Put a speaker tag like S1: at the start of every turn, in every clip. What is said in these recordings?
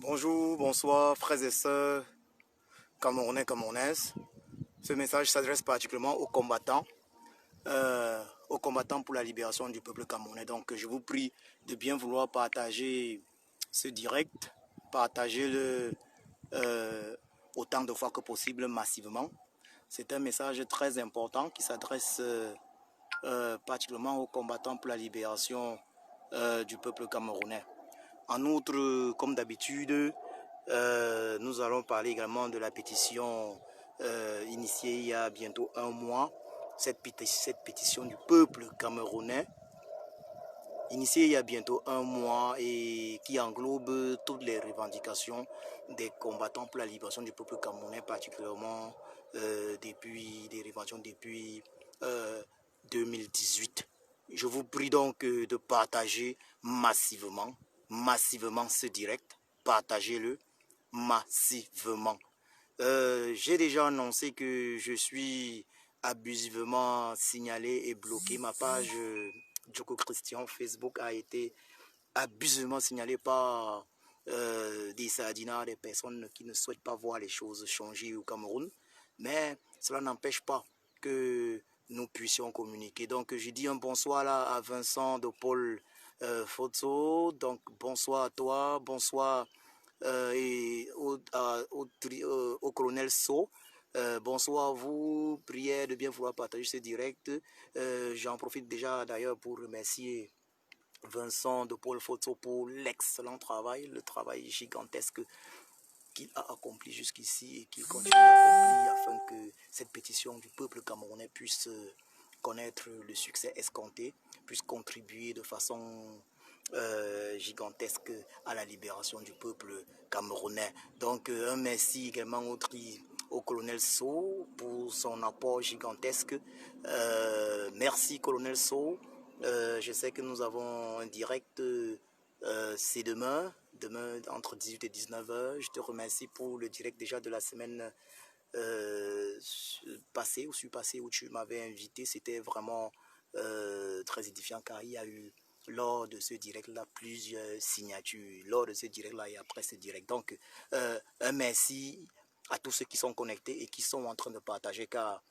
S1: Bonjour, bonsoir, frères et sœurs, Camerounais, Camerounaises. Ce message s'adresse particulièrement aux combattants pour la libération du peuple camerounais. Donc, je vous prie de bien vouloir partager ce direct, partagez-le autant de fois que possible, massivement. C'est un message très important qui s'adresse particulièrement aux combattants pour la libération du peuple camerounais. En outre, comme d'habitude, nous allons parler également de la pétition initiée il y a bientôt un mois. Cette pétition du peuple camerounais, initiée il y a bientôt un mois et qui englobe toutes les revendications des combattants pour la libération du peuple camerounais, particulièrement depuis des revendications depuis 2018. Je vous prie donc de partager massivement ce direct. Partagez-le massivement. J'ai déjà annoncé que je suis abusivement signalé et bloqué. Ma page Djoko Christian Facebook a été abusivement signalée par des sardinards, des personnes qui ne souhaitent pas voir les choses changer au Cameroun. Mais cela n'empêche pas que nous puissions communiquer. Donc je dis un bonsoir là à Vincent de Paul Foto. Donc bonsoir à toi, bonsoir et au colonel So. Bonsoir à vous, prière de bien vouloir partager ce direct. J'en profite déjà d'ailleurs pour remercier Vincent de Paul Foto pour l'excellent travail, le travail gigantesque qu'il a accompli jusqu'ici et qu'il continue d'accomplir afin que cette pétition du peuple camerounais puisse connaître le succès escompté, puisse contribuer de façon gigantesque à la libération du peuple camerounais. Donc un merci également au colonel So pour son apport gigantesque. Merci colonel So. Je sais que nous avons un direct, c'est demain entre 18 et 19h. Je te remercie pour le direct déjà de la semaine passée ou surpassée où tu m'avais invité. C'était vraiment très édifiant car il y a eu lors de ce direct-là plusieurs signatures, lors de ce direct-là et après ce direct. Donc, un merci à tous ceux qui sont connectés et qui sont en train de partager car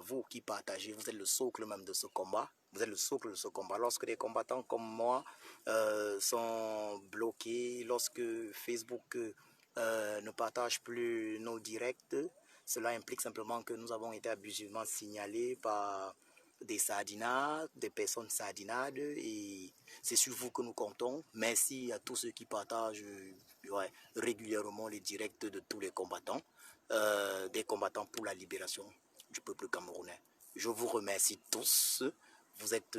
S1: vous qui partagez, vous êtes le socle même de ce combat. Vous êtes le socle de ce combat. Lorsque des combattants comme moi sont bloqués, lorsque Facebook ne partage plus nos directs, cela implique simplement que nous avons été abusivement signalés par des sardinades, des personnes sardinades, et c'est sur vous que nous comptons. Merci à tous ceux qui partagent régulièrement les directs de tous les combattants, des combattants pour la libération du peuple camerounais. Je vous remercie tous. Vous êtes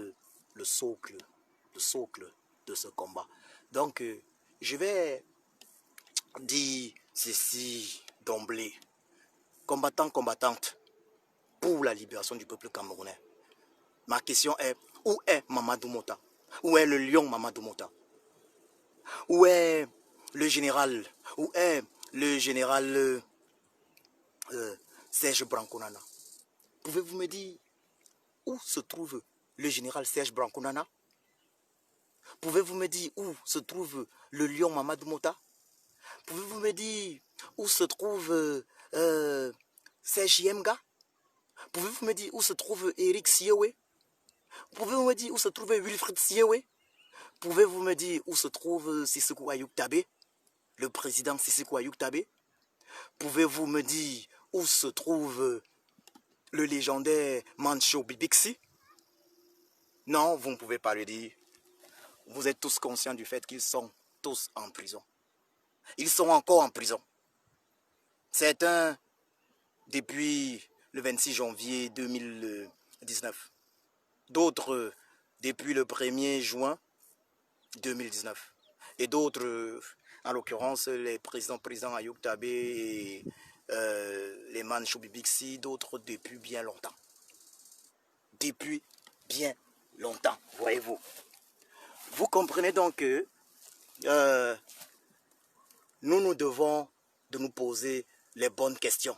S1: le socle de ce combat. Donc, je vais dire ceci d'emblée. Combattants, combattantes pour la libération du peuple camerounais. Ma question est, où est Mamadou Mota? Où est le lion Mamadou Mota? Où est le général? Où est le général Serge Branconana? Pouvez-vous me dire où se trouve le général Serge Branconana? Pouvez-vous me dire où se trouve le lion Mamadou Mota? Pouvez-vous me dire où se trouve Serge Yemga? Pouvez-vous me dire où se trouve Eric Siewe? Pouvez-vous me dire où se trouve Wilfried Siewe? Pouvez-vous me dire où se trouve Sissoko Ayuk Tabé, le président Sissoko Ayuk Tabé? Pouvez-vous me dire où se trouve le légendaire Mancho Bibixi? Non, vous ne pouvez pas le dire. Vous êtes tous conscients du fait qu'ils sont tous en prison. Ils sont encore en prison. Certains depuis le 26 janvier 2019. D'autres depuis le 1er juin 2019. Et d'autres, en l'occurrence, les présidents Ayuk Tabé et les Mancho Bibixi, d'autres depuis bien longtemps. Depuis bien longtemps, voyez-vous. Vous comprenez donc que nous devons de nous poser les bonnes questions.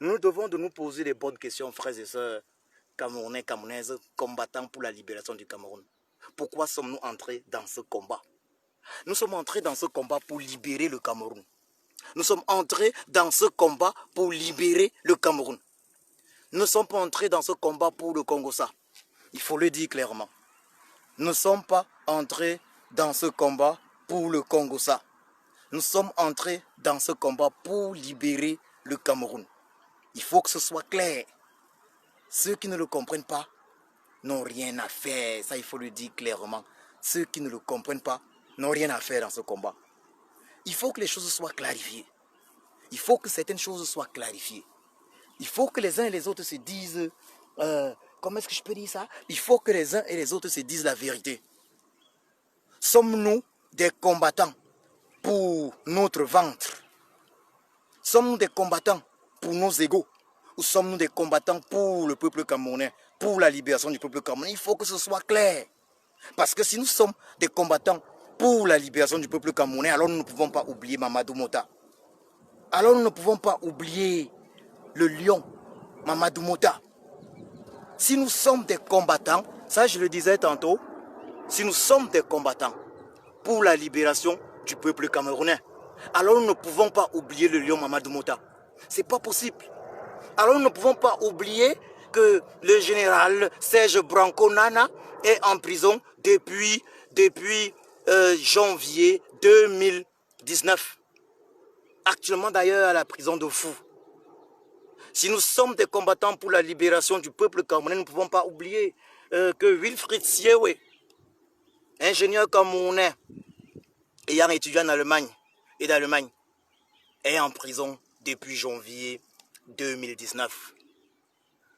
S1: Nous devons de nous poser les bonnes questions, frères et sœurs, Camerounais, Camerounaises, combattants pour la libération du Cameroun. Pourquoi sommes-nous entrés dans ce combat? Nous sommes entrés dans ce combat pour libérer le Cameroun. Nous sommes entrés dans ce combat pour libérer le Cameroun. Nous ne sommes pas entrés dans ce combat pour le Congo-Ça. Il faut le dire clairement. Nous ne sommes pas entrés dans ce combat pour le Congo-Ça. Nous sommes entrés dans ce combat pour libérer le Cameroun. Il faut que ce soit clair. Ceux qui ne le comprennent pas n'ont rien à faire. Ça, il faut le dire clairement. Ceux qui ne le comprennent pas n'ont rien à faire dans ce combat. Il faut que les choses soient clarifiées. Il faut que certaines choses soient clarifiées. Il faut que les uns et les autres se disent... comment est-ce que je peux dire ça? Il faut que les uns et les autres se disent la vérité. Sommes-nous des combattants pour notre ventre? Sommes-nous des combattants pour nos égaux? Ou sommes-nous des combattants pour le peuple camerounais, pour la libération du peuple camerounais? Il faut que ce soit clair. Parce que si nous sommes des combattants pour la libération du peuple camerounais, alors nous ne pouvons pas oublier Mamadou Mota. Alors nous ne pouvons pas oublier le lion, Mamadou Mota. Si nous sommes des combattants, ça je le disais tantôt, si nous sommes des combattants pour la libération du peuple camerounais, alors nous ne pouvons pas oublier le lion Mamadou Mota. C'est pas possible. Alors nous ne pouvons pas oublier que le général Serge Branco Nana est en prison depuis janvier 2019. Actuellement d'ailleurs à la prison de Fou. Si nous sommes des combattants pour la libération du peuple camerounais, nous ne pouvons pas oublier que Wilfried Siewe, ingénieur camerounais, ayant étudié en Allemagne et d'Allemagne, est en prison depuis janvier 2019.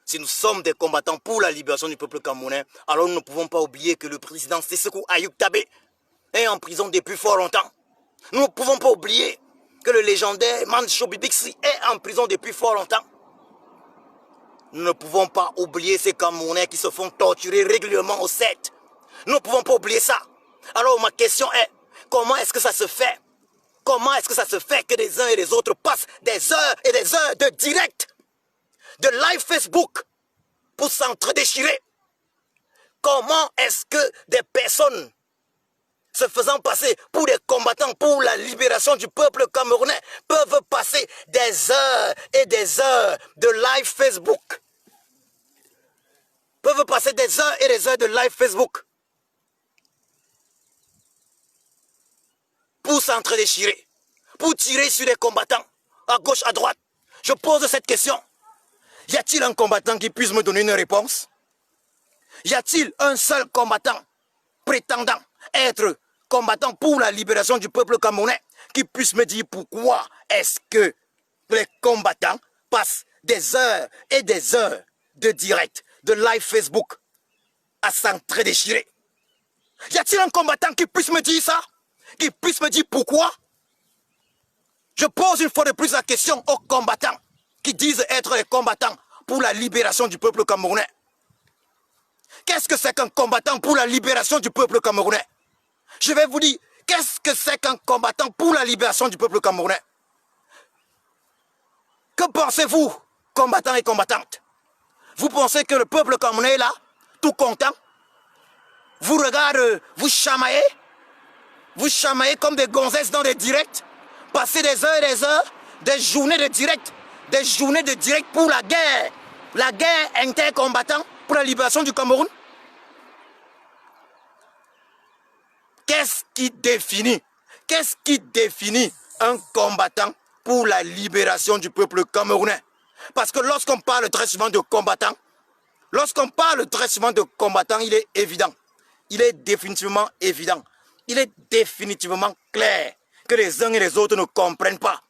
S1: Si nous sommes des combattants pour la libération du peuple camerounais, alors nous ne pouvons pas oublier que le président Sésékou Ayoub Tabé est en prison depuis fort longtemps. Nous ne pouvons pas oublier que le légendaire Mancho Bibixi est en prison depuis fort longtemps. Nous ne pouvons pas oublier ces Camerounais qui se font torturer régulièrement au 7. Nous ne pouvons pas oublier ça. Alors ma question est, comment est-ce que ça se fait? Comment est-ce que ça se fait que les uns et les autres passent des heures et des heures de direct, de live Facebook pour s'entre-déchirer? Comment est-ce que des personnes se faisant passer pour des combattants pour la libération du peuple camerounais peuvent passer des heures et des heures de live Facebook? Peuvent passer des heures et des heures de live Facebook pour s'entre-déchirer, pour tirer sur les combattants, à gauche, à droite. Je pose cette question. Y a-t-il un combattant qui puisse me donner une réponse? Y a-t-il un seul combattant prétendant être combattant pour la libération du peuple camerounais qui puisse me dire pourquoi est-ce que les combattants passent des heures et des heures de direct, de live Facebook à s'entre-déchirer? Y a-t-il un combattant qui puisse me dire ça? Qui puisse me dire pourquoi? Je pose une fois de plus la question aux combattants qui disent être les combattants pour la libération du peuple camerounais. Qu'est-ce que c'est qu'un combattant pour la libération du peuple camerounais? Je vais vous dire, qu'est-ce que c'est qu'un combattant pour la libération du peuple camerounais? Que pensez-vous, combattants et combattantes? Vous pensez que le peuple camerounais est là, tout content? Vous regardez, vous chamaillez comme des gonzesses dans des directs, passer des heures et des heures, des journées de direct pour la guerre intercombattant pour la libération du Cameroun. Qu'est-ce qui définit un combattant pour la libération du peuple camerounais? Parce que lorsqu'on parle très souvent de combattants, il est évident, il est définitivement évident, il est définitivement clair que les uns et les autres ne comprennent pas.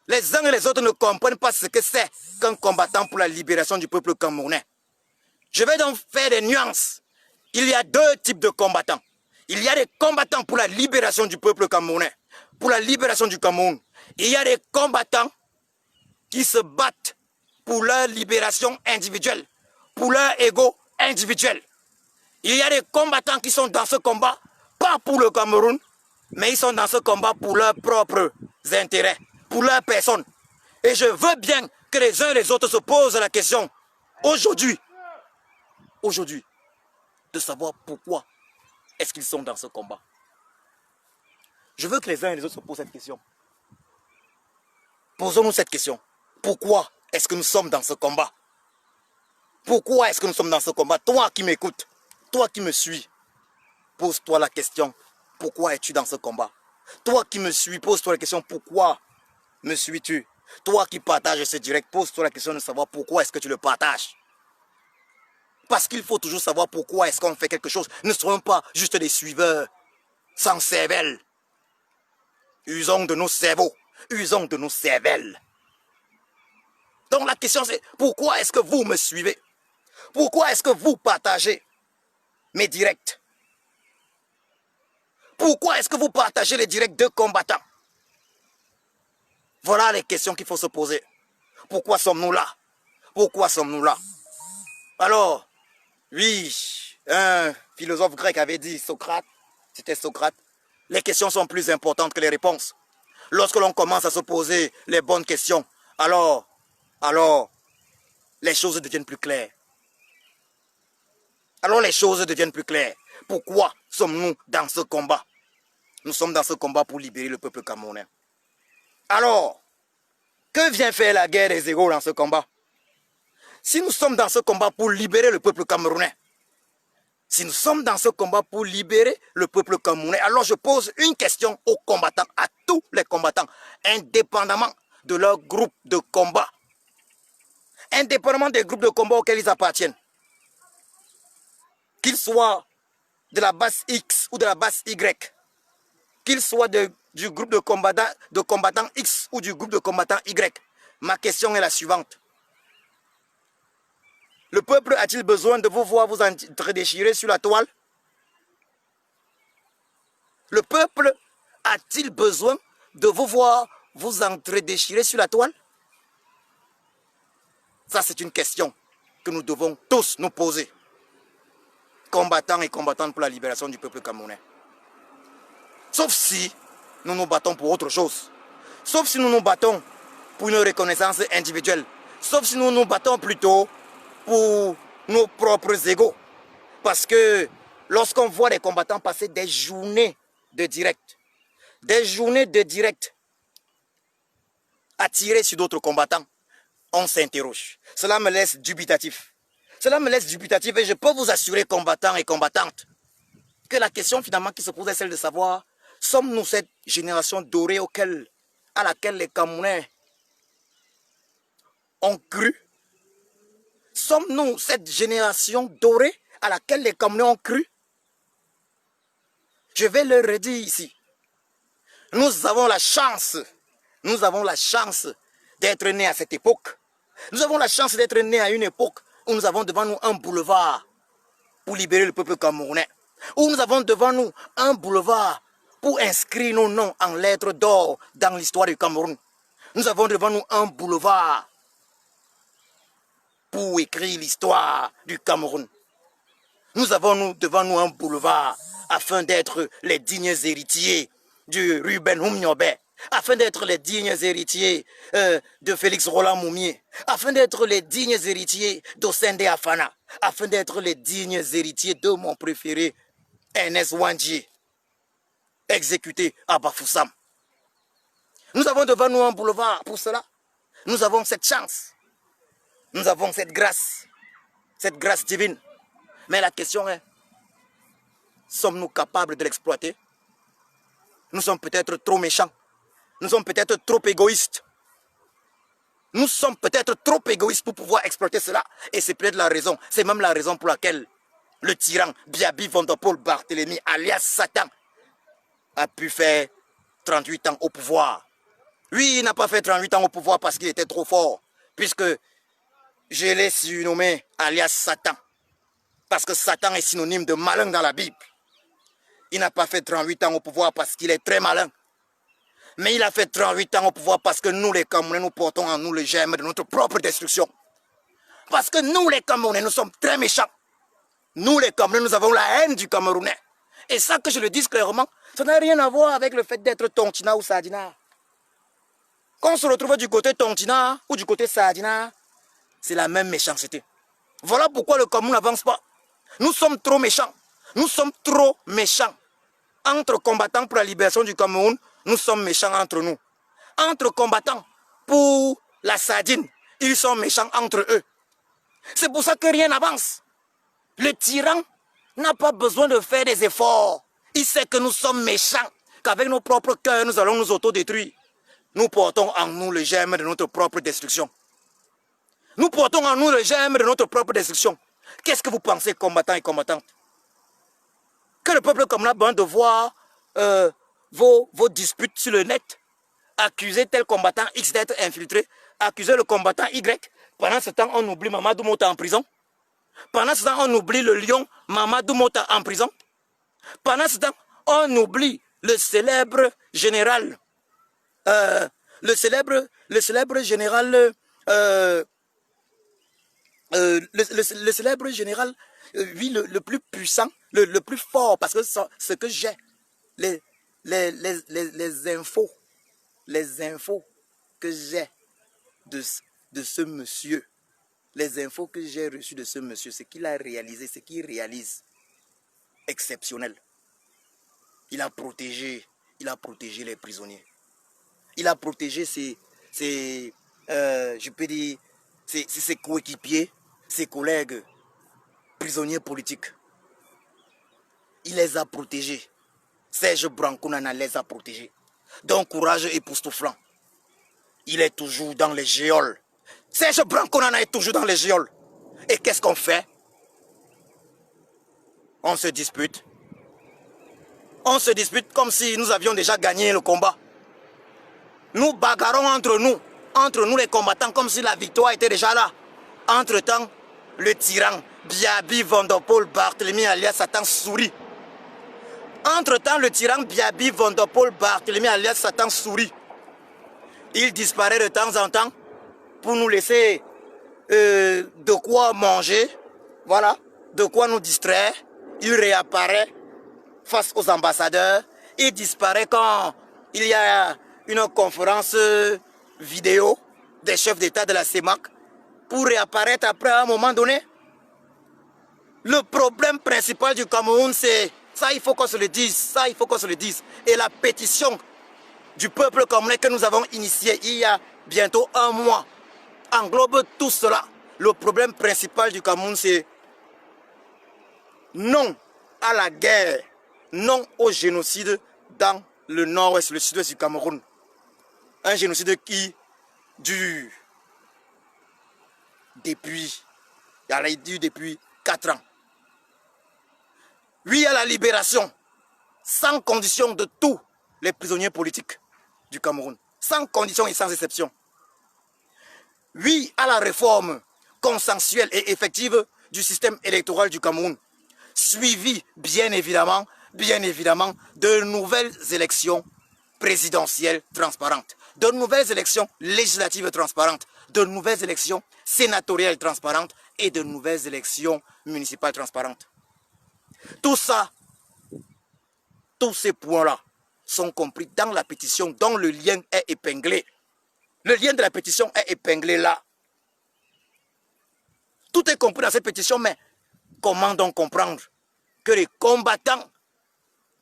S1: Les uns et les autres ne comprennent pas ce que c'est qu'un combattant pour la libération du peuple camerounais. Je vais donc faire des nuances. Il y a deux types de combattants. Il y a des combattants pour la libération du peuple camerounais, pour la libération du Cameroun. Il y a des combattants qui se battent pour leur libération individuelle, pour leur ego individuel. Il y a des combattants qui sont dans ce combat, pas pour le Cameroun, mais ils sont dans ce combat pour leurs propres intérêts, pour leur personne. Et je veux bien que les uns et les autres se posent la question, aujourd'hui, de savoir pourquoi est-ce qu'ils sont dans ce combat. Je veux que les uns et les autres se posent cette question. Posons-nous cette question. Pourquoi est-ce que nous sommes dans ce combat? Pourquoi est-ce que nous sommes dans ce combat? Toi qui m'écoutes, toi qui me suis, pose-toi la question. Pourquoi es-tu dans ce combat? Toi qui me suis, pose-toi la question. Pourquoi me suis-tu? Toi qui partages ce direct, pose-toi la question de savoir pourquoi est-ce que tu le partages. Parce qu'il faut toujours savoir pourquoi est-ce qu'on fait quelque chose. Ne soyons pas juste des suiveurs sans cervelle. Usons de nos cerveaux. Usons de nos cervelles. Donc la question c'est, pourquoi est-ce que vous me suivez? Pourquoi est-ce que vous partagez mes directs? Pourquoi est-ce que vous partagez les directs de combattants? Voilà les questions qu'il faut se poser. Pourquoi sommes-nous là? Pourquoi sommes-nous là? Alors, oui, un philosophe grec avait dit, Socrate, c'était Socrate, les questions sont plus importantes que les réponses. Lorsque l'on commence à se poser les bonnes questions, alors, les choses deviennent plus claires. Alors les choses deviennent plus claires. Pourquoi sommes-nous dans ce combat? Nous sommes dans ce combat pour libérer le peuple camerounais. Alors, que vient faire la guerre des égaux dans ce combat? Si nous sommes dans ce combat pour libérer le peuple camerounais, si nous sommes dans ce combat pour libérer le peuple camerounais, alors je pose une question aux combattants, à tous les combattants, indépendamment de leur groupe de combat, indépendamment des groupes de combat auxquels ils appartiennent, qu'ils soient de la base X ou de la base Y, qu'ils soient du groupe de combattants X ou du groupe de combattants Y. Ma question est la suivante. Le peuple a-t-il besoin de vous voir vous entredéchirer sur la toile? Le peuple a-t-il besoin de vous voir vous entredéchirer sur la toile? Ça, c'est une question que nous devons tous nous poser. Combattants et combattantes pour la libération du peuple camerounais. Sauf si nous nous battons pour autre chose. Sauf si nous nous battons pour une reconnaissance individuelle. Sauf si nous nous battons plutôt pour nos propres égos. Parce que lorsqu'on voit les combattants passer des journées de direct, à tirer sur d'autres combattants, on s'interroge. Cela me laisse dubitatif. Cela me laisse dubitatif et je peux vous assurer, combattants et combattantes, que la question finalement qui se pose est celle de savoir, sommes-nous cette génération dorée à laquelle les Camerounais ont cru? Sommes-nous cette génération dorée à laquelle les Camerounais ont cru? Je vais le redire ici. Nous avons la chance d'être nés à cette époque. Nous avons la chance d'être nés à une époque où nous avons devant nous un boulevard pour libérer le peuple camerounais. Où nous avons devant nous un boulevard pour inscrire nos noms en lettres d'or dans l'histoire du Cameroun. Nous avons devant nous un boulevard pour écrire l'histoire du Cameroun. Nous avons devant nous un boulevard afin d'être les dignes héritiers du Ruben Humniobe, afin d'être les dignes héritiers de Félix Roland Moumié, afin d'être les dignes héritiers d'Osende Afana, afin d'être les dignes héritiers de mon préféré, Ernest Wandji, exécuté à Bafoussam. Nous avons devant nous un boulevard pour cela. Nous avons cette chance. Nous avons cette grâce divine. Mais la question est, sommes-nous capables de l'exploiter? Nous sommes peut-être trop méchants. Nous sommes peut-être trop égoïstes. Nous sommes peut-être trop égoïstes pour pouvoir exploiter cela. Et c'est peut-être la raison, c'est même la raison pour laquelle le tyran Biaby Van der Pol Barthélemy, alias Satan, a pu faire 38 ans au pouvoir. Oui, il n'a pas fait 38 ans au pouvoir parce qu'il était trop fort, puisque je l'ai surnommé alias Satan. Parce que Satan est synonyme de malin dans la Bible. Il n'a pas fait 38 ans au pouvoir parce qu'il est très malin. Mais il a fait 38 ans au pouvoir parce que nous les Camerounais, nous portons en nous le germe de notre propre destruction. Parce que nous les Camerounais, nous sommes très méchants. Nous les Camerounais, nous avons la haine du Camerounais. Et ça, que je le dise clairement, ça n'a rien à voir avec le fait d'être Tontina ou Sardina. Quand on se retrouve du côté Tontina ou du côté Sardina, c'est la même méchanceté. Voilà pourquoi le Cameroun n'avance pas. Nous sommes trop méchants. Nous sommes trop méchants. Entre combattants pour la libération du Cameroun, nous sommes méchants entre nous. Entre combattants pour la sardine, ils sont méchants entre eux. C'est pour ça que rien n'avance. Le tyran n'a pas besoin de faire des efforts. Il sait que nous sommes méchants, qu'avec nos propres cœurs, nous allons nous autodétruire. Nous portons en nous le germe de notre propre destruction. Nous portons en nous le germe de notre propre destruction. Qu'est-ce que vous pensez, combattants et combattantes? Que le peuple comme là a besoin de voir vos disputes sur le net, accuser tel combattant X d'être infiltré, accuser le combattant Y. Pendant ce temps, on oublie Mamadou Mota en prison. Pendant ce temps, on oublie le lion Mamadou Mota en prison. Pendant ce temps, on oublie le célèbre général, le célèbre général, le célèbre général, oui, le plus puissant, le plus fort, parce que ce que j'ai, les infos que j'ai de ce monsieur, les infos que j'ai reçues de ce monsieur, ce qu'il a réalisé, ce qu'il réalise, exceptionnel. Il a protégé les prisonniers. Il a protégé je peux dire, ses coéquipiers, ses collègues prisonniers politiques. Il les a protégés. Serge Brancounana les a protégés. Donc courage époustouflant. Il est toujours dans les géoles. Serge Brancounana est toujours dans les géoles. Et qu'est-ce qu'on fait? On se dispute. On se dispute comme si nous avions déjà gagné le combat. Nous bagarrons entre nous les combattants, comme si la victoire était déjà là. Entre-temps, le tyran Biaby Vondopol Barthélemy alias Satan sourit. Entre-temps, le tyran Biaby Vondopol Barthélemy alias Satan sourit. Il disparaît de temps en temps pour nous laisser de quoi manger, voilà, de quoi nous distraire. Il réapparaît face aux ambassadeurs. Il disparaît quand il y a une conférence vidéo des chefs d'État de la CEMAC pour réapparaître après à un moment donné. Le problème principal du Cameroun, c'est ça, il faut qu'on se le dise, ça, il faut qu'on se le dise. Et la pétition du peuple camerounais que nous avons initiée il y a bientôt un mois englobe tout cela. Le problème principal du Cameroun, c'est non à la guerre, non au génocide dans le nord-ouest, le sud-ouest du Cameroun. Un génocide qui dure depuis 4 ans. Oui à la libération, sans condition de tous les prisonniers politiques du Cameroun, sans condition et sans exception. Oui à la réforme consensuelle et effective du système électoral du Cameroun, suivi bien évidemment de nouvelles élections présidentielles transparentes, de nouvelles élections législatives transparentes, de nouvelles élections sénatoriales transparentes et de nouvelles élections municipales transparentes. Tout ça, tous ces points-là sont compris dans la pétition dont le lien est épinglé. Le lien de la pétition est épinglé là. Tout est compris dans cette pétition, mais comment donc comprendre que les combattants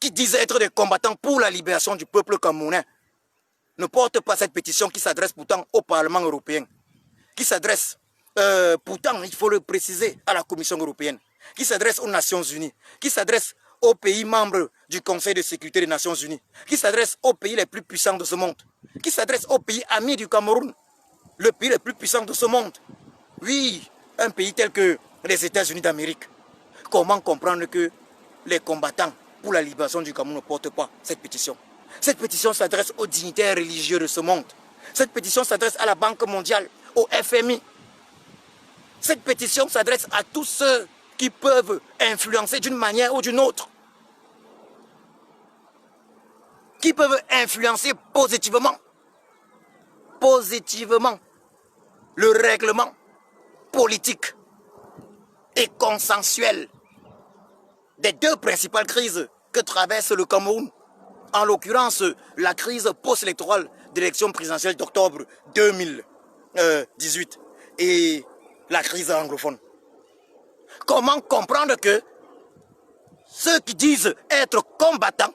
S1: qui disaient être des combattants pour la libération du peuple camerounais ne portent pas cette pétition qui s'adresse pourtant au Parlement européen, qui s'adresse pourtant, il faut le préciser, à la Commission européenne, qui s'adresse aux Nations Unies, qui s'adresse aux pays membres du Conseil de sécurité des Nations Unies, qui s'adresse aux pays les plus puissants de ce monde, qui s'adresse aux pays amis du Cameroun, le pays le plus puissant de ce monde. Oui, un pays tel que les États-Unis d'Amérique. Comment comprendre que les combattants pour la libération du Cameroun ne portent pas cette pétition? Cette pétition s'adresse aux dignitaires religieux de ce monde. Cette pétition s'adresse à la Banque mondiale, au FMI. Cette pétition s'adresse à tous ceux qui peuvent influencer d'une manière ou d'une autre. Qui peuvent influencer positivement le règlement politique et consensuel des deux principales crises que traverse le Cameroun. En l'occurrence, la crise post-électorale d'élection présidentielle d'octobre 2018 et la crise anglophone. Comment comprendre que ceux qui disent être combattants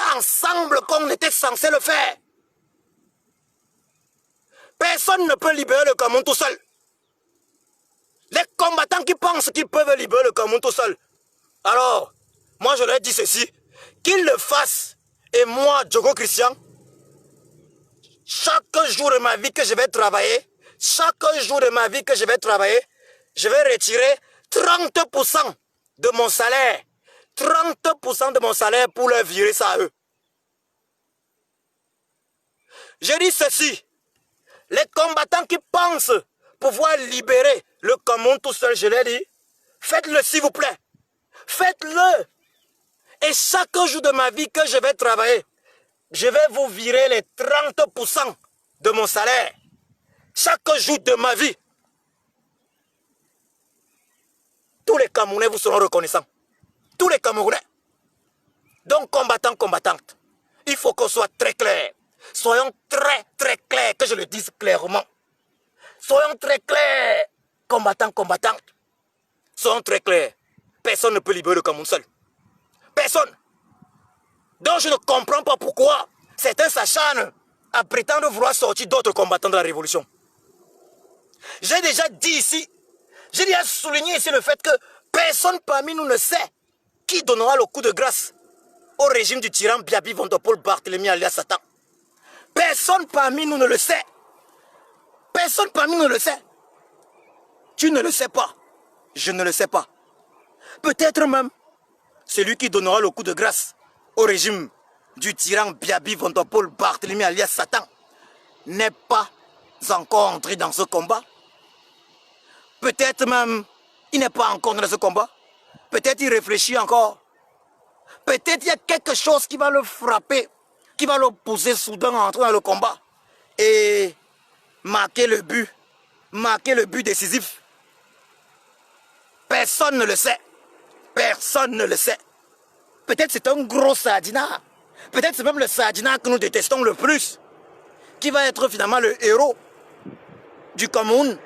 S1: ensemble qu'on était censé le faire. Personne ne peut libérer le Cameroun tout seul. Les combattants qui pensent qu'ils peuvent libérer le Cameroun tout seul. Alors, moi je leur dis ceci, qu'ils le fassent. Et moi, Diogo Christian, chaque jour de ma vie que je vais travailler, je vais retirer 30% de mon salaire. 30% de mon salaire pour leur virer ça à eux. Je dis ceci, les combattants qui pensent pouvoir libérer le Cameroun tout seul, je leur dis, faites-le s'il vous plaît. Faites-le. Et chaque jour de ma vie que je vais travailler, je vais vous virer les 30% de mon salaire. Chaque jour de ma vie. Tous les Camerounais vous seront reconnaissants. Tous les Camerounais. Donc combattants, combattantes, il faut qu'on soit très clair. Soyons très, très clairs, que je le dise clairement. Soyons très clairs, combattants, combattantes. Soyons très clairs. Personne ne peut libérer le Cameroun seul. Personne. Donc je ne comprends pas pourquoi certains s'acharnent à prétendre vouloir sortir d'autres combattants de la révolution. J'ai déjà dit ici, j'ai déjà souligné ici le fait que personne parmi nous ne sait qui donnera le coup de grâce au régime du tyran Biaby Vondopol Barthélemy alias Satan. Personne parmi nous ne le sait. Personne parmi nous ne le sait. Tu ne le sais pas. Je ne le sais pas. Peut-être même celui qui donnera le coup de grâce au régime du tyran Biaby Vondopol Barthélemy alias Satan n'est pas encore entré dans ce combat. Peut-être même il n'est pas encore dans ce combat. Peut-être il réfléchit encore. Peut-être il y a quelque chose qui va le frapper, qui va le pousser soudain à entrer dans le combat et marquer le but décisif. Personne ne le sait. Personne ne le sait. Peut-être c'est un gros sardinat. Peut-être c'est même le sardinat que nous détestons le plus, qui va être finalement le héros du Cameroun,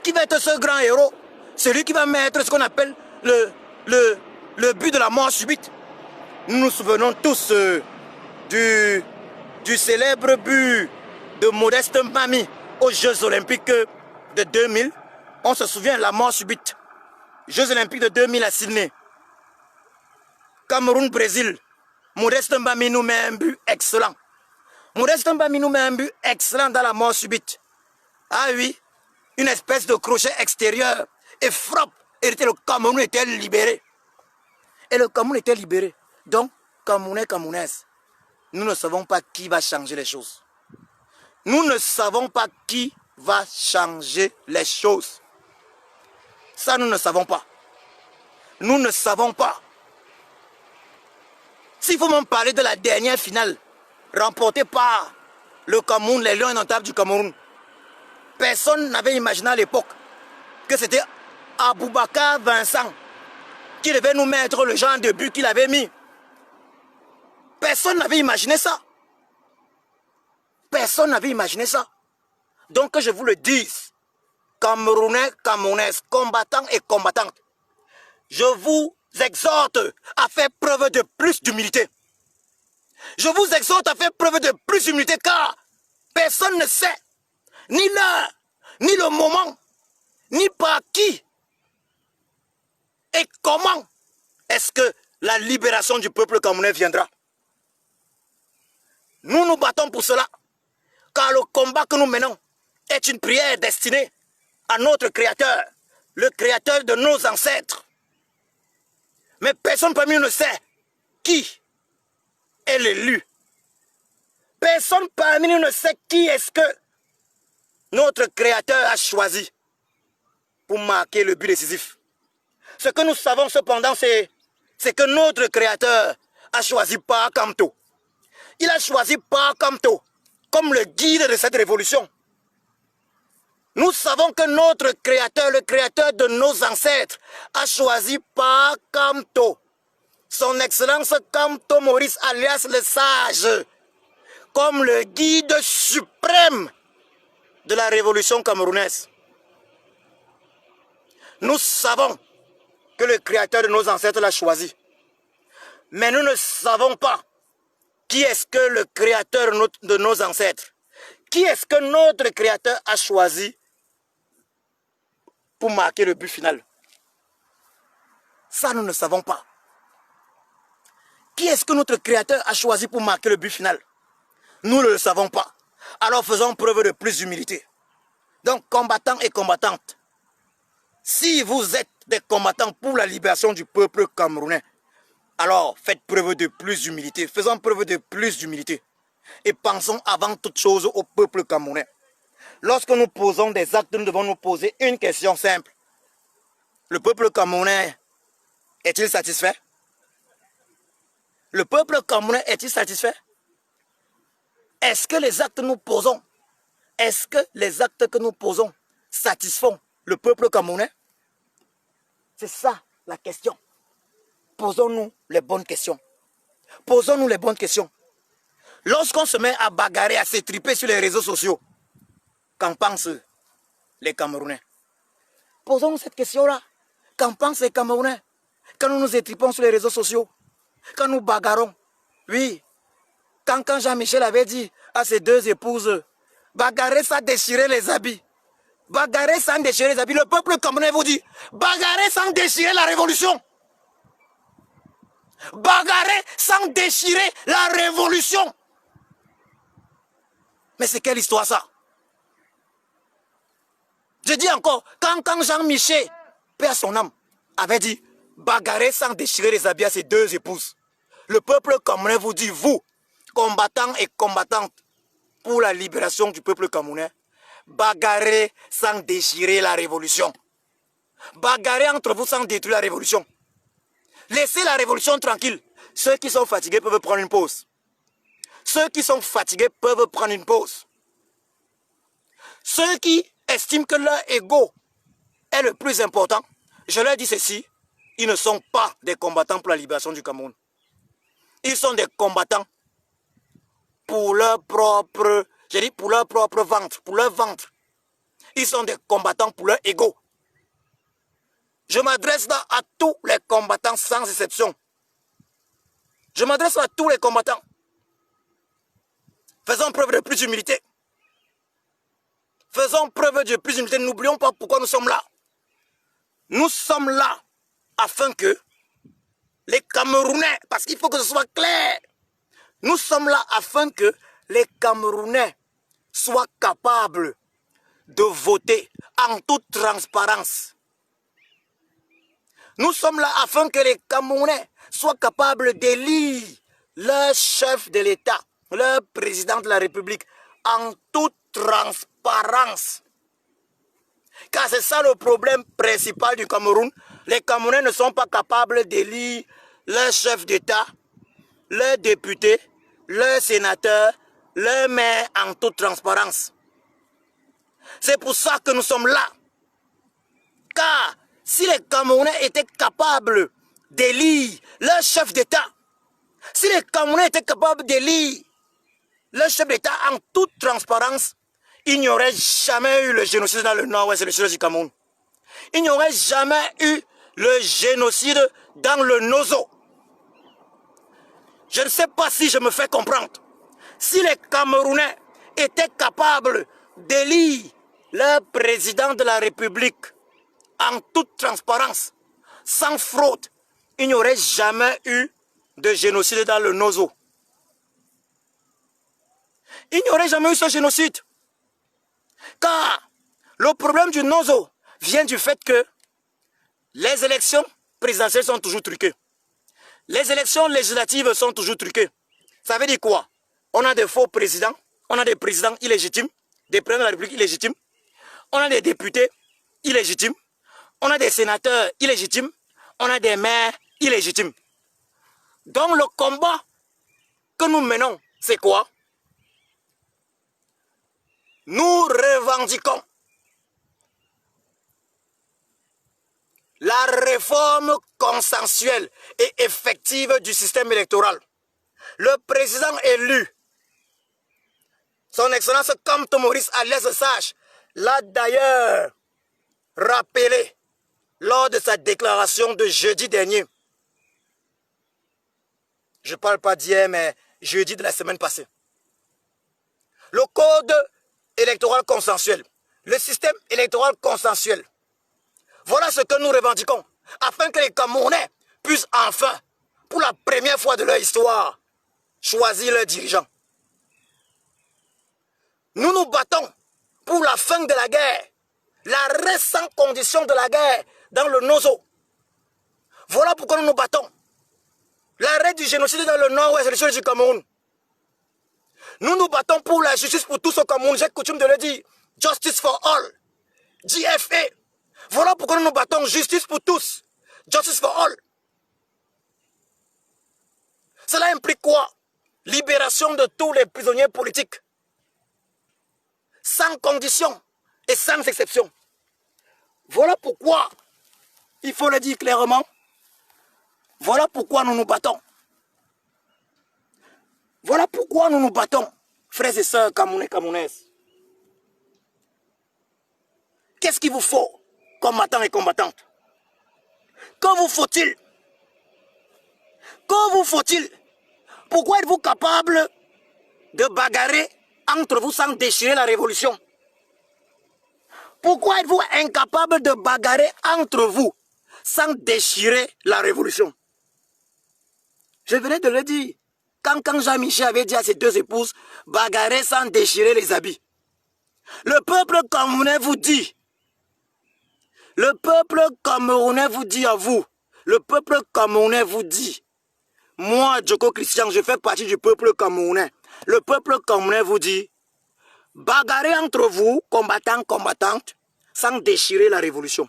S1: qui va être ce grand héros, celui qui va mettre ce qu'on appelle le but de la mort subite. Nous nous souvenons tous du célèbre but de Modeste Mbami aux Jeux Olympiques de 2000. On se souvient de la mort subite. Jeux Olympiques de 2000 à Sydney. Cameroun-Brésil. Modeste Mbami nous met un but excellent. Modeste Mbami nous met un but excellent dans la mort subite. Ah oui, une espèce de crochet extérieur et frappe. Et le Cameroun était libéré. Et le Cameroun était libéré. Donc, Camerounais, Camerounaises, nous ne savons pas qui va changer les choses. Nous ne savons pas qui va changer les choses. Ça, nous ne savons pas. Nous ne savons pas. S'il faut même parler de la dernière finale remportée par le Cameroun, les Lions indomptables du Cameroun, personne n'avait imaginé à l'époque que c'était Aboubakar Vincent qui devait nous mettre le genre de but qu'il avait mis. Personne n'avait imaginé ça. Personne n'avait imaginé ça. Donc que je vous le dise, Camerounais, Camerounaises, combattants et combattantes, je vous exhorte à faire preuve de plus d'humilité. Je vous exhorte à faire preuve de plus d'humilité car personne ne sait ni l'heure, ni le moment, ni par qui et comment est-ce que la libération du peuple camerounais viendra. Nous nous battons pour cela, car le combat que nous menons est une prière destinée à notre Créateur, le Créateur de nos ancêtres. Mais personne parmi nous ne sait qui est l'élu. Personne parmi nous ne sait qui est-ce que notre Créateur a choisi pour marquer le but décisif. Ce que nous savons cependant, c'est que notre Créateur a choisi Ba Kamto. Il a choisi Ba Kamto comme le guide de cette révolution. Nous savons que notre Créateur, le Créateur de nos ancêtres, a choisi Ba Kamto, son Excellence Kamto Maurice alias le Sage, comme le guide suprême de la révolution camerounaise. Nous savons que le Créateur de nos ancêtres l'a choisi. Mais nous ne savons pas qui est-ce que le Créateur de nos ancêtres, qui est-ce que notre Créateur a choisi pour marquer le but final. Ça, nous ne savons pas. Qui est-ce que notre Créateur a choisi pour marquer le but final? Nous ne le savons pas. Alors faisons preuve de plus d'humilité. Donc, combattants et combattantes, si vous êtes des combattants pour la libération du peuple camerounais, alors faites preuve de plus d'humilité. Faisons preuve de plus d'humilité. Et pensons avant toute chose au peuple camerounais. Lorsque nous posons des actes, nous devons nous poser une question simple. Le peuple camerounais est-il satisfait? Le peuple camerounais est-il satisfait? Est-ce que les actes que nous posons, est-ce que les actes que nous posons satisfont le peuple camerounais? C'est ça la question. Posons-nous les bonnes questions. Posons-nous les bonnes questions. Lorsqu'on se met à bagarrer, à s'étriper sur les réseaux sociaux, qu'en pensent les Camerounais? Posons-nous cette question-là. Qu'en pensent les Camerounais quand nous nous étripons sur les réseaux sociaux? Quand nous bagarrons? Oui. Quand Jean-Michel avait dit à ses deux épouses, bagarrer sans déchirer les habits. Bagarrer sans déchirer les habits. Le peuple camerounais vous dit, bagarrer sans déchirer la révolution. Bagarrer sans déchirer la révolution. Mais c'est quelle histoire ça? Je dis encore, quand Jean-Michel, père son âme, avait dit bagarrer sans déchirer les habits à ses deux épouses, le peuple camerounais vous dit, vous, combattants et combattantes pour la libération du peuple camerounais, bagarrer sans déchirer la révolution. Bagarrer entre vous sans détruire la révolution. Laissez la révolution tranquille. Ceux qui sont fatigués peuvent prendre une pause. Ceux qui sont fatigués peuvent prendre une pause. Ceux qui estiment que leur ego est le plus important, je leur dis ceci, ils ne sont pas des combattants pour la libération du Cameroun. Ils sont des combattants pour leur propre, je dis pour leur propre ventre, pour leur ventre. Ils sont des combattants pour leur ego. Je m'adresse là à tous les combattants sans exception. Je m'adresse à tous les combattants. Faisons preuve de plus d'humilité. Faisons preuve de plus d'humilité. N'oublions pas pourquoi nous sommes là. Nous sommes là afin que les Camerounais, parce qu'il faut que ce soit clair, nous sommes là afin que les Camerounais soient capables de voter en toute transparence. Nous sommes là afin que les Camerounais soient capables d'élire leur chef de l'État, leur président de la République, en toute transparence. Car c'est ça le problème principal du Cameroun. Les Camerounais ne sont pas capables d'élire leur chef d'État, leur député, leur sénateur, leur maire en toute transparence. C'est pour ça que nous sommes là. Car si les Camerounais étaient capables d'élire leur chef d'État, si les Camerounais étaient capables d'élire leur chef d'État en toute transparence, il n'y aurait jamais eu le génocide dans le nord-ouest et le sud du Cameroun. Il n'y aurait jamais eu le génocide dans le Nozo. Je ne sais pas si je me fais comprendre. Si les Camerounais étaient capables d'élire leur président de la République en toute transparence, sans fraude, il n'y aurait jamais eu de génocide dans le Nozo. Il n'y aurait jamais eu ce génocide. Car le problème du Nozo vient du fait que les élections présidentielles sont toujours truquées. Les élections législatives sont toujours truquées. Ça veut dire quoi? On a des faux présidents, on a des présidents illégitimes, des présidents de la République illégitimes, on a des députés illégitimes, on a des sénateurs illégitimes, on a des maires illégitimes. Donc le combat que nous menons, c'est quoi? Nous revendiquons la réforme consensuelle et effective du système électoral. Le président élu, son Excellence Comte Maurice Alaise Sage, l'a d'ailleurs rappelé lors de sa déclaration de jeudi dernier. Je ne parle pas d'hier, mais jeudi de la semaine passée. Le code électoral consensuel, le système électoral consensuel, voilà ce que nous revendiquons, afin que les Camerounais puissent enfin, pour la première fois de leur histoire, choisir leurs dirigeants. Nous nous battons pour la fin de la guerre, l'arrêt sans condition de la guerre dans le Nozo. Voilà pourquoi nous nous battons. L'arrêt du génocide dans le nord-ouest et le sud du Cameroun. Nous nous battons pour la justice pour tous au Cameroun. J'ai coutume de le dire. Justice for all. JFA. Voilà pourquoi nous nous battons. Justice pour tous. Justice for all. Cela implique quoi? Libération de tous les prisonniers politiques. Sans condition et sans exception. Voilà pourquoi, il faut le dire clairement, voilà pourquoi nous nous battons. Voilà pourquoi nous nous battons, frères et sœurs camerounais, camerounaises. Qu'est-ce qu'il vous faut, combattants et combattantes? Que vous faut-il? Que vous faut-il? Pourquoi êtes-vous capable de bagarrer entre vous sans déchirer la révolution? Pourquoi êtes-vous incapable de bagarrer entre vous sans déchirer la révolution? Je venais de le dire. Quand Jean-Michel avait dit à ses deux épouses, bagarrer sans déchirer les habits. Le peuple camerounais vous dit, le peuple camerounais vous dit à vous, le peuple camerounais vous dit, moi, Djoko Christian, je fais partie du peuple camerounais. Le peuple camerounais vous dit, bagarrez entre vous, combattants, combattantes, sans déchirer la révolution.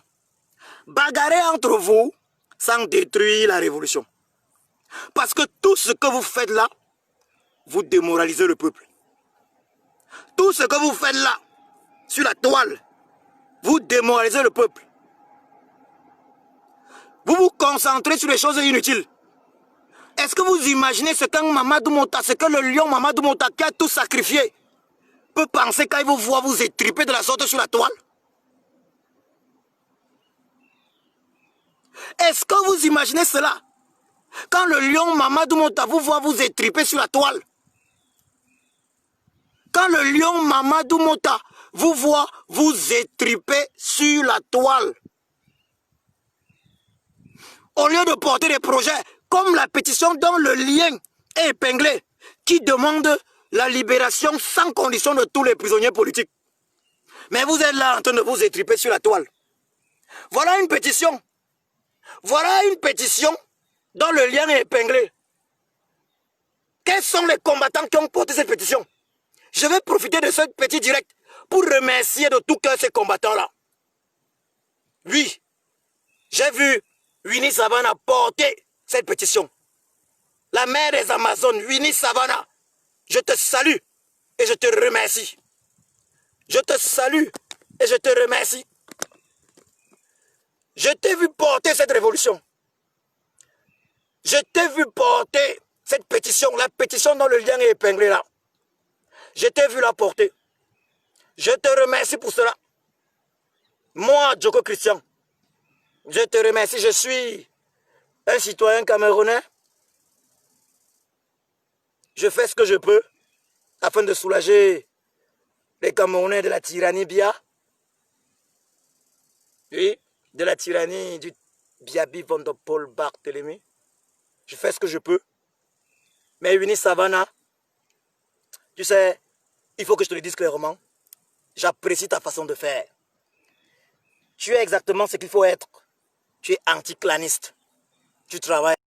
S1: Bagarrez entre vous, sans détruire la révolution. Parce que tout ce que vous faites là, vous démoralisez le peuple. Tout ce que vous faites là, sur la toile, vous démoralisez le peuple. Vous vous concentrez sur les choses inutiles. Est-ce que vous imaginez ce qu'un Mamadou Mota, ce que le lion Mamadou Mota qui a tout sacrifié, peut penser quand il vous voit vous étriper de la sorte sur la toile? Est-ce que vous imaginez cela? Quand le lion Mamadou Mota vous voit vous étriper sur la toile? Quand le lion Mamadou Mota vous voit vous étriper sur la toile, au lieu de porter des projets comme la pétition dont le lien est épinglé, qui demande la libération sans condition de tous les prisonniers politiques. Mais vous êtes là en train de vous étriper sur la toile. Voilà une pétition. Voilà une pétition dont le lien est épinglé. Quels sont les combattants qui ont porté cette pétition? Je vais profiter de ce petit direct pour remercier de tout cœur ces combattants-là. Oui, j'ai vu Winnie Savannah porter cette pétition. La mère des Amazones, Winnie Savannah, je te salue et je te remercie. Je te salue et je te remercie. Je t'ai vu porter cette révolution. Je t'ai vu porter cette pétition, la pétition dont le lien est épinglé là. Je t'ai vu la porter. Je te remercie pour cela. Moi, Djoko Christian, je te remercie. Je suis un citoyen camerounais. Je fais ce que je peux afin de soulager les Camerounais de la tyrannie Bia. Oui, de la tyrannie du Biabi Van der Paul Barthélemy. Je fais ce que je peux. Mais Winnie Savannah, tu sais, il faut que je te le dise clairement. J'apprécie ta façon de faire. Tu es exactement ce qu'il faut être. Tu es anti-claniste. Tu travailles.